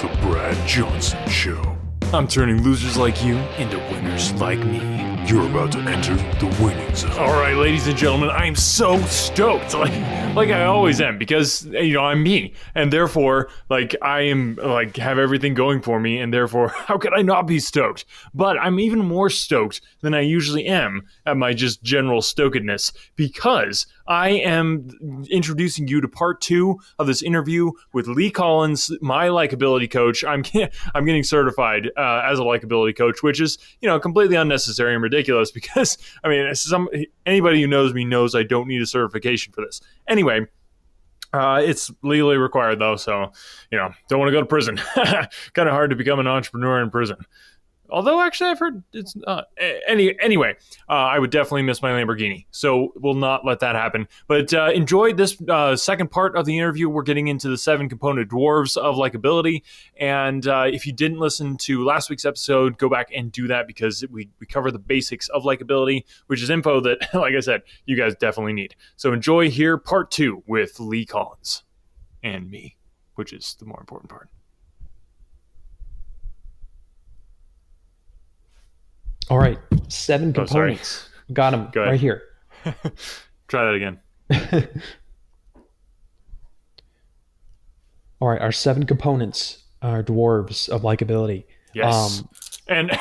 The Brad Johnson Show. I'm turning losers like you into winners like me. You're about to enter the winning zone. All right, ladies and gentlemen, I am so stoked, like I always am, because I'm me, and therefore, I am have everything going for me, and therefore, how could I not be stoked? But I'm even more stoked than I usually am at my just general stokedness, because I am introducing you to part 2 of this interview with Lee Collins, my Likeability coach. I'm getting certified as a Likeability coach, which is completely unnecessary and ridiculous because anybody who knows me knows I don't need a certification for this. Anyway, it's legally required though, so don't want to go to prison. Kind of hard to become an entrepreneur in prison. Although, actually, I've heard it's not. Anyway, I would definitely miss my Lamborghini, so we'll not let that happen. But enjoy this second part of the interview. We're getting into the 7 component dwarves of Likeability. And if you didn't listen to last week's episode, go back and do that because we cover the basics of Likeability, which is info that, like I said, you guys definitely need. So enjoy here part 2 with Lee Collins and me, which is the more important part. All right, 7 components. Got them right here. Try that again. All right, our 7 components are dwarves of Likeability. Yes. And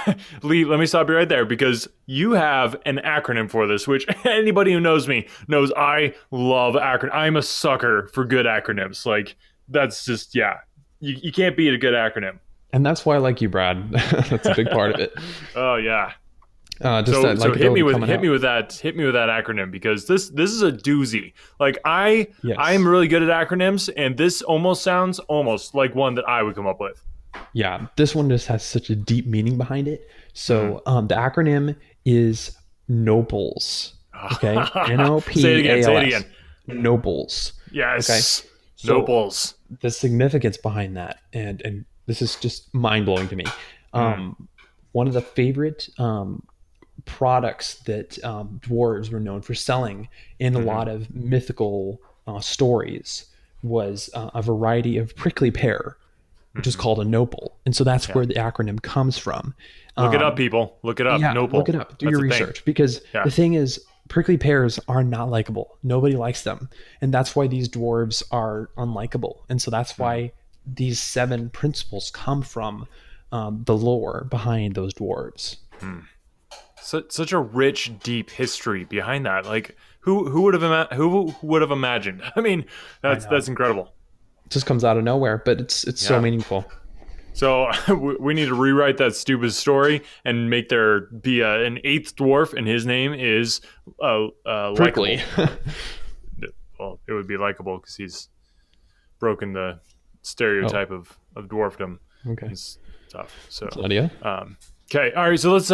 Lee, let me stop you right there because you have an acronym for this, which anybody who knows me knows I love acronyms. I'm a sucker for good acronyms. That's just, you can't beat a good acronym. And that's why I like you, Brad. That's a big part of it. Oh yeah. So hit me with that acronym because this is a doozy. I am really good at acronyms, and this almost sounds like one that I would come up with. Yeah, this one just has such a deep meaning behind it. So the acronym is Nobles. Okay, N-O-P-A-L-S. Say it again. Nobles. Yes. Okay. So Nobles. The significance behind that, and this is just mind blowing to me. One of the favorite products that dwarves were known for selling in a lot of mythical stories was a variety of prickly pear, which is called a nopal. And so that's where the acronym comes from. Look it up, people. Look it up. Yeah, Nopal. look it up. Do your research. Because the thing is, prickly pears are not likable. Nobody likes them. And that's why these dwarves are unlikable. And so that's why these 7 principles come from the lore behind those dwarves. Such a rich, deep history behind that. Who would have imagined? I mean, that's incredible. It just comes out of nowhere, but it's so meaningful. So we need to rewrite that stupid story and make there be an 8th dwarf, and his name is Prickly. Well, it would be Likeable because he's broken the stereotype of dwarfdom. Okay, it's tough. So that's an idea. Okay, all right. So let's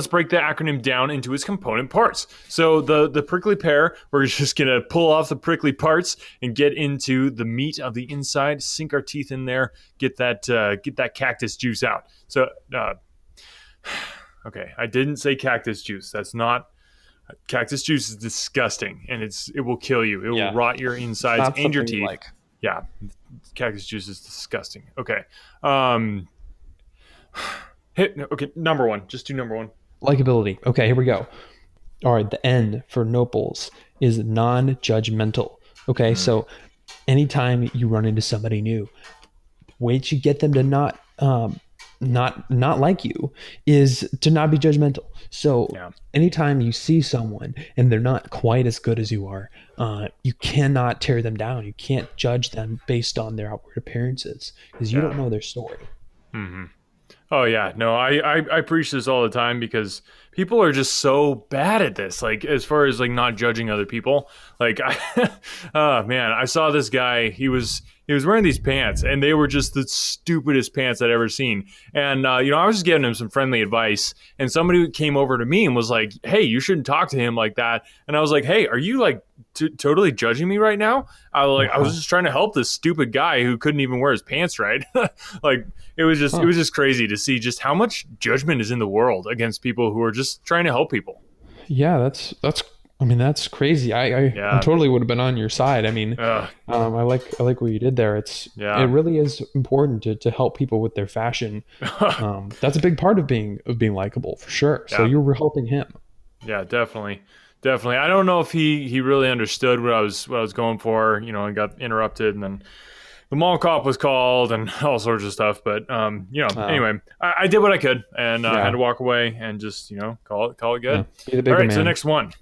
break the acronym down into its component parts. So the prickly pear, we're just gonna pull off the prickly parts and get into the meat of the inside. Sink our teeth in there. Get that cactus juice out. So, okay, I didn't say cactus juice. That's not. Cactus juice is disgusting, and it will kill you. It will rot your insides and your teeth. Yeah, cactus juice is disgusting. Okay. Number 1. Just do number 1. Likeability. Okay, here we go. All right, the N for Nobles is non-judgmental. Okay, so anytime you run into somebody new, way to get them to not like you is to not be judgmental. So anytime you see someone and they're not quite as good as you are, you cannot tear them down. You can't judge them based on their outward appearances because you don't know their story. Mm-hmm. Oh yeah, no, I preach this all the time because people are just so bad at this. As far as not judging other people, oh man, I saw this guy. He was wearing these pants, and they were just the stupidest pants I'd ever seen. And I was just giving him some friendly advice, and somebody came over to me and was like, "Hey, you shouldn't talk to him like that." And I was like, "Hey, are you totally judging me right now?" I was just trying to help this stupid guy who couldn't even wear his pants right. It was just crazy to see just how much judgment is in the world against people who are just trying to help people. Yeah, that's I mean, that's crazy. I Yeah. totally would have been on your side. I mean, Uh, I like what you did there. It yeah. really is important to help people with their fashion. That's a big part of being likable for sure. So Yeah. you were helping him. Yeah, definitely. Definitely. I don't know if he really understood what I was going for, and got interrupted, and then the mall cop was called and all sorts of stuff. But Uh, anyway, I did what I could, and had yeah, to walk away and just call it yeah. good. Be the All bigger right, so man. next one.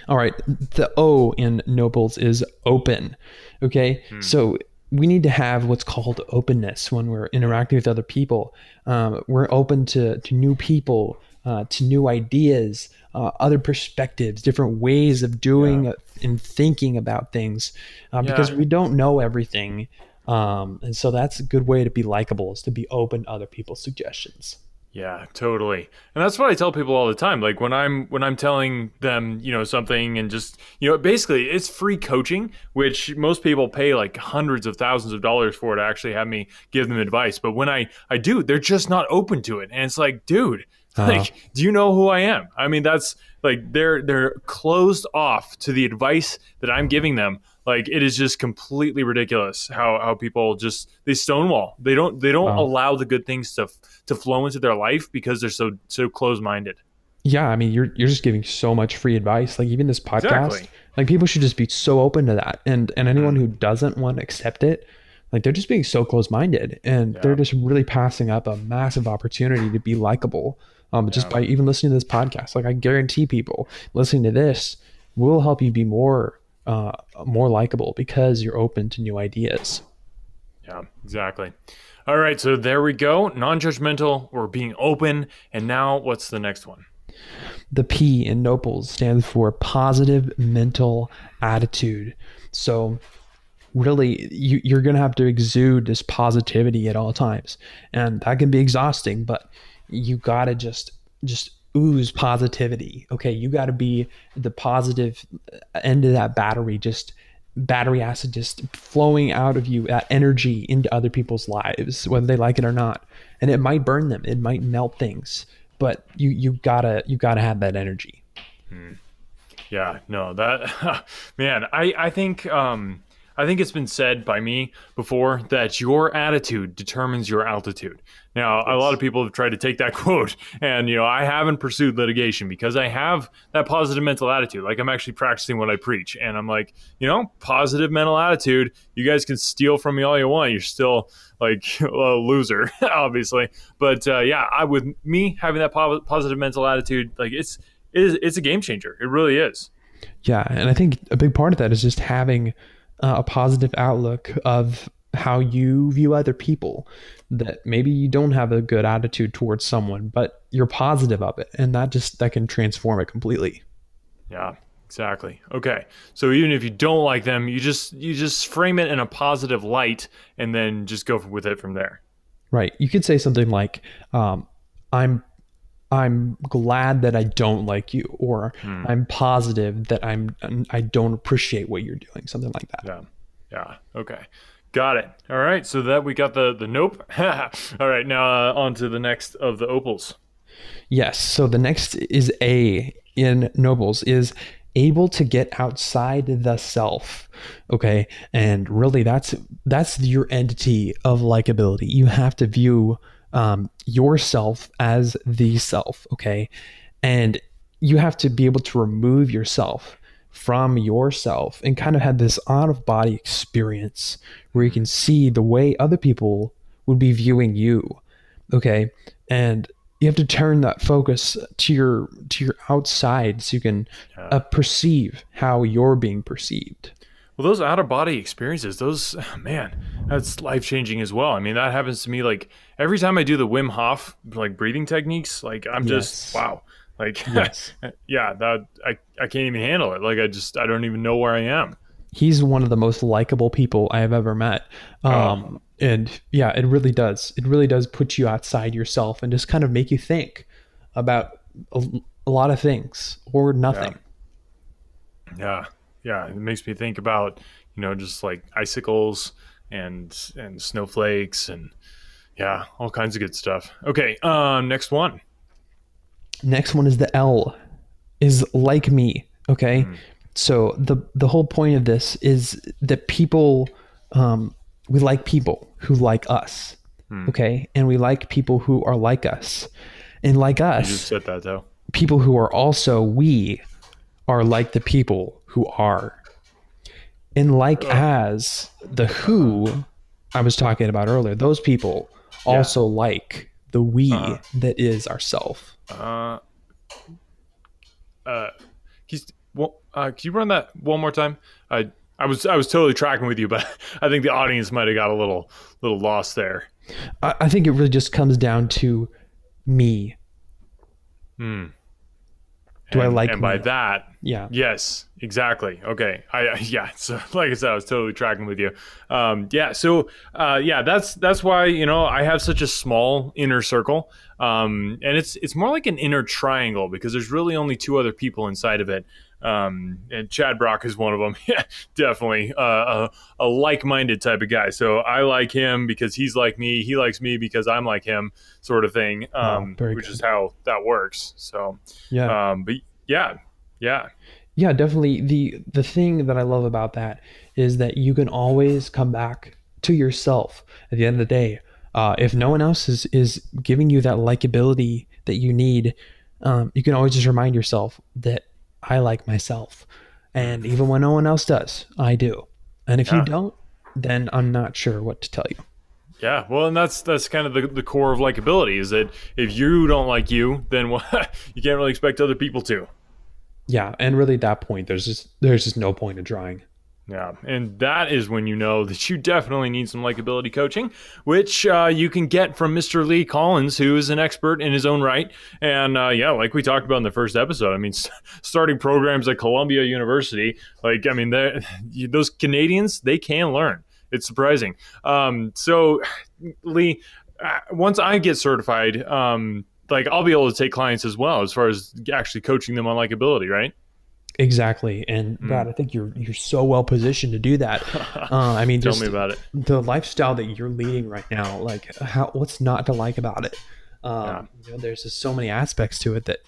All right. The O in nobles is open. Okay. Hmm. So we need to have what's called openness when we're interacting with other people. We're open to new people, to new ideas, other perspectives, different ways of Yeah. doing and thinking about things, because Yeah. we don't know everything. And so that's a good way to be likable, is to be open to other people's suggestions. Yeah, totally. And that's what I tell people all the time. Like when I'm telling them, something and just, basically it's free coaching, which most people pay like hundreds of thousands of dollars for to actually have me give them advice. But when I do, they're just not open to it. And it's like, dude, Uh, like, do you know who I am? I mean, that's like they're closed off to the advice that I'm giving them. Like it is just completely ridiculous how people just they stonewall. They don't uh, allow the good things to flow into their life because they're so close minded. yeah, I mean, you're just giving so much free advice. Like even this podcast, Exactly. like people should just be so open to that. And anyone Mm, who doesn't want to accept it, like they're just being so close minded, and they're yeah. just really passing up a massive opportunity to be likable. Just Yeah. by even listening to this podcast, like I guarantee people listening to this will help you be uh, more likable because you're open to new ideas. Yeah. Exactly. All right. So there we go. Non-judgmental. We're being open. And now, what's the next one? The P in Nobles stands for positive mental attitude. So really you're going to have to exude this positivity at all times, and that can be exhausting, but you got to just ooze positivity. Okay, you got to be the positive end of that battery, just battery acid just flowing out of you, that energy into other people's lives, whether they like it or not. And it might burn them, it might melt things, but you gotta have that energy. Yeah, no, that man, I think it's been said by me before that your attitude determines your altitude. Now, a lot of Yes. people have tried to take that quote, and I haven't pursued litigation because I have that positive mental attitude. Like I'm actually practicing what I preach, and I'm like, positive mental attitude. You guys can steal from me all you want. You're still like a loser, obviously. But yeah, with me having that positive mental attitude, like it's a game changer. It really is. Yeah, and I think a big part of that is just having a positive outlook of how you view other people. That maybe you don't have a good attitude towards someone, but you're positive of it, and that can transform it completely. Yeah, exactly. Okay. So even if you don't like them, you just frame it in a positive light and then just go with it from there. Right? You could say something like, "I'm I'm glad that I don't like you," or Hmm. "I'm positive that I don't appreciate what you're doing," something like that. Yeah. Yeah. Okay. Got it. All right. So that we got the nope. All right. Now on to the next of the opals. Yes. So the next is A in Nobles is able to get outside the self. Okay. And really that's your entity of likability. You have to view yourself as the self. Okay. And you have to be able to remove yourself from yourself and kind of have this out of body experience where you Hmm. can see the way other people would be viewing you. Okay. And you have to turn that focus to your outside so you can Yeah. perceive how you're being perceived. Well, those out of body experiences, those man, that's life changing as well. I mean, that happens to me like every time I do the Wim Hof like breathing techniques. Like I'm just Yes. wow. Like Yes. yeah, that I can't even handle it. Like I don't even know where I am. He's one of the most likable people I have ever met. Oh And yeah, it really does. It really does put you outside yourself and just kind of make you think about a lot of things or yeah, nothing. yeah, yeah. It makes me think about just like icicles and snowflakes and yeah, all kinds of good stuff. Okay, next one. Next one is the L, is like me. Okay. So the whole point of this is that people, we like people who like us. Okay. And we like people who are like us. And like You just us, said that though. people who are also we are like the people who are. And like as the who I was talking about earlier, those people also like the we that is ourself. Can you run that one more time? I was totally tracking with you, but I think the audience might have got a little lost there. I think it really just comes down to me. Do I like And by me? that, Yeah. yes, exactly. Okay. Yeah. So like I said, I was totally tracking with you. Yeah. So that's why, I have such a small inner circle. And it's more like an inner triangle because there's really only two other people inside of it. And Chad Brock is one of them. Yeah, definitely a like-minded type of guy. So I like him because he's like me. He likes me because I'm like him, sort of thing. Very Which good. is how that works. So, Yeah. but yeah. Yeah, definitely. The thing that I love about that is that you can always come back to yourself at the end of the day. If no one else is giving you that likability that you need, you can always just remind yourself that I like myself. And even when no one else does, I do. And if you Yeah. don't, then I'm not sure what to tell you. Yeah, well, and that's kind of the core of likability is that if you don't like you, then you can't really expect other people to. Yeah, and really at that point, there's just no point in trying. Yeah, and that is when you know that you definitely need some likability coaching, which you can get from Mr. Lee Collins, who is an expert in his own right. And like we talked about in the first episode, I mean, starting programs at Columbia University, like, I mean, those Canadians, they can learn. It's surprising. So, Lee, once I get certified, like I'll be able to take clients as well as far as actually coaching them on likability, right? Exactly. And Brad, I think you're so well positioned to do that. I mean, Tell just me about it. the lifestyle that you're leading right now, like what's not to like about it? There's just so many aspects to it that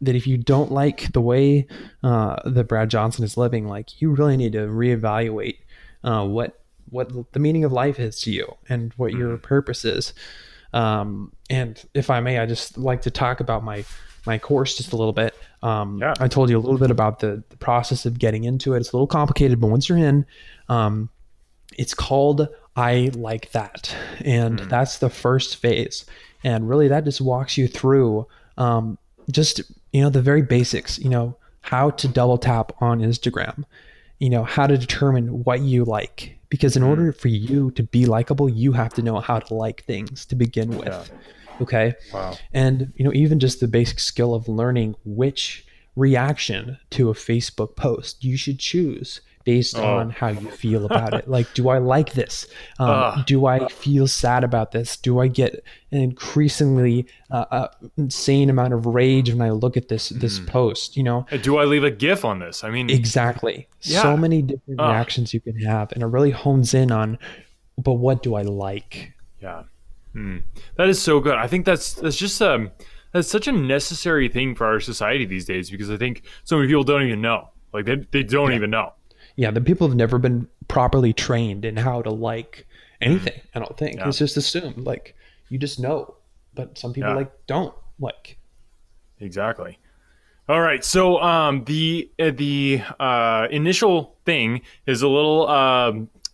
if you don't like the way that Brad Johnson is living, like you really need to reevaluate what the meaning of life is to you and what your purpose is. And if I may, I just like to talk about my course just a little bit. I told you a little bit about the process of getting into it. It's a little complicated, but once you're in, it's called I Like That. And that's the first phase. And really that just walks you through just, the very basics, how to double tap on Instagram, how to determine what you like. Because in order for you to be likable, you have to know how to like things to begin with. Yeah. Okay. Wow. And, even just the basic skill of learning which reaction to a Facebook post you should choose based on how you feel about it. Like, do I like this? Do I feel sad about this? Do I get an increasingly insane amount of rage when I look at this post? Do I leave a GIF on this? I mean, Exactly. Yeah. So many different reactions you can have, and it really hones in on, but what do I like? yeah. That is so good. I think that's just that's such a necessary thing for our society these days because I think so many people don't even know. Like they don't even know. Yeah, the people have never been properly trained in how to like anything. I don't think it's just assumed like you just know, but some people don't like. Exactly. All right. So the initial thing is a little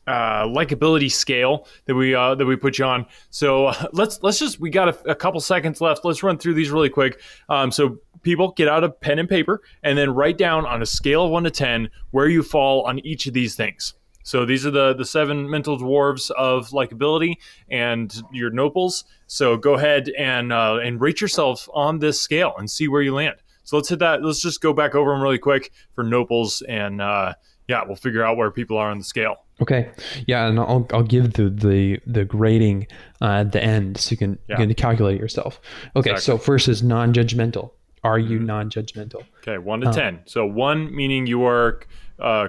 likability scale that we put you on. So let's just we got a couple seconds left. Let's run through these really quick. So people get out a pen and paper and then write down on a scale of 1 to 10 where you fall on each of these things. So these are the 7 mental dwarves of likability and your nopals. So go ahead and rate yourself on this scale and see where you land. So let's hit that. Let's just go back over them really quick for nopals and we'll figure out where people are on the scale. Okay. Yeah, and I'll give the grading at the end so you can calculate yourself. Okay, Exactly. so first is non-judgmental. Are you non-judgmental? Okay, 1 to 10. So 1 meaning you are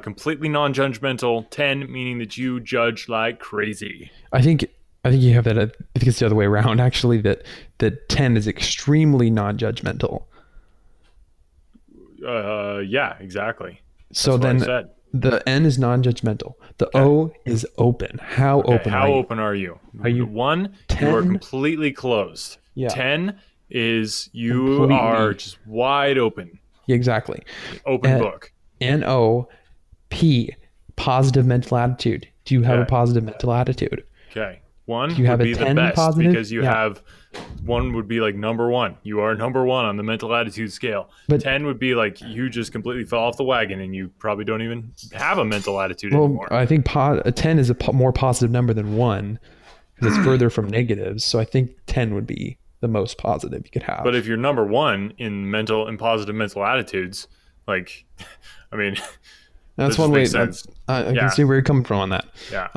completely non-judgmental. 10 meaning that you judge like crazy. I think you have that. I think it's the other way around. Actually, that 10 is extremely non-judgmental. Yeah, exactly. So That's what I then said. the N is non-judgmental. The O is open. How Okay, open how are you? open are you? Are you 1, you are 10? completely closed. Yeah. 10 is you are Completely. just wide open. Exactly. Open book. NO, P, positive mental attitude. Do you have a Okay. positive mental attitude? Okay. Do 1 you have would a be the 10 best positive? because you Yeah. have 1 would be like number 1. You are number 1 on the mental attitude scale. But 10 would be like you just completely fell off the wagon and you probably don't even have a mental attitude well, anymore. I think a 10 is a more positive number than 1 because it's further from negatives. So I think 10 would be the most positive you could have. But if you're number 1 in positive mental attitudes, like, I mean, that's this one way. makes sense. I Yeah. can see where you're coming from on that. Yeah.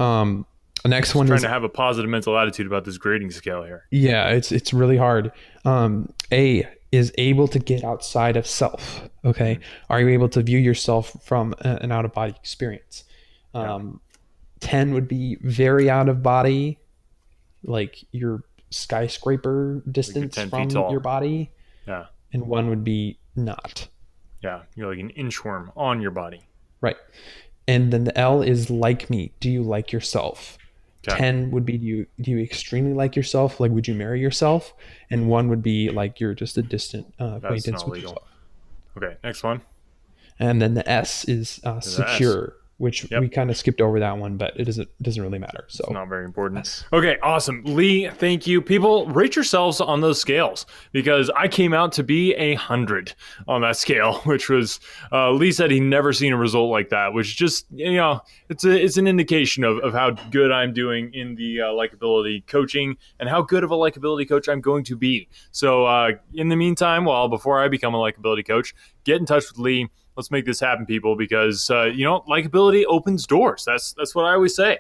The next one Trying is to have a positive mental attitude about this grading scale here. yeah, it's really hard. A is able to get outside of self. Okay, are you able to view yourself from an out of body experience? 10 would be very out of body, like your skyscraper distance 10 from feet tall. your body, Yeah. and 1 would be not. Yeah. You're like an inchworm on your body. Right. And then the L is like me. Do you like yourself? Okay. 10 would be do you extremely like yourself? Like, would you marry yourself? And 1 would be like you're just a distant acquaintance not with legal. yourself. Okay. Next one. And then the S is secure, which Yep. we kind of skipped over that one, but it doesn't really matter. So Not very important. S. Okay, awesome. Lee, thank you. People, rate yourselves on those scales because I came out to be 100 on that scale, which was, Lee said he never seen a result like that, which just, it's an indication of how good I'm doing in the likability coaching and how good of a likability coach I'm going to be. So in the meantime, before I become a likability coach, get in touch with Lee. Let's make this happen, people, because, likability opens doors. That's what I always say.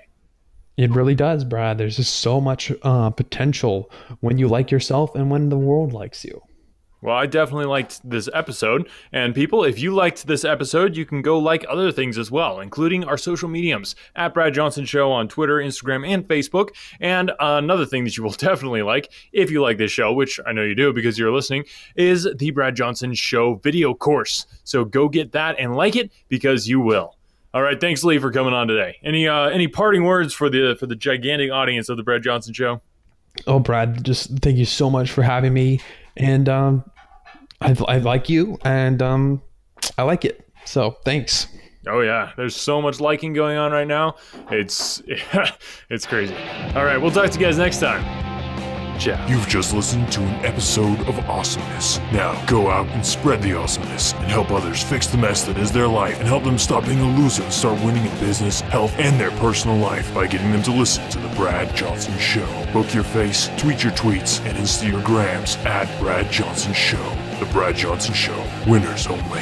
It really does, Brad. There's just so much potential when you like yourself and when the world likes you. Well, I definitely liked this episode. And people, if you liked this episode, you can go like other things as well, including our social mediums at Brad Johnson Show on Twitter, Instagram, and Facebook. And another thing that you will definitely like, if you like this show, which I know you do because you're listening, is the Brad Johnson Show video course. So go get that and like it because you will. All right, thanks, Lee, for coming on today. Any parting words for the gigantic audience of the Brad Johnson Show? Oh, Brad, just thank you so much for having me. And I like you, and I like it. So thanks. Oh yeah, there's so much liking going on right now. It's it's crazy. All right, we'll talk to you guys next time. Ciao. You've just listened to an episode of awesomeness. Now go out and spread the awesomeness and help others fix the mess that is their life and help them stop being a loser and start winning in business, health, and their personal life by getting them to listen to The Brad Johnson Show. Book your face, tweet your tweets, and Insta your grams at Brad Johnson Show. The Brad Johnson Show. Winners only.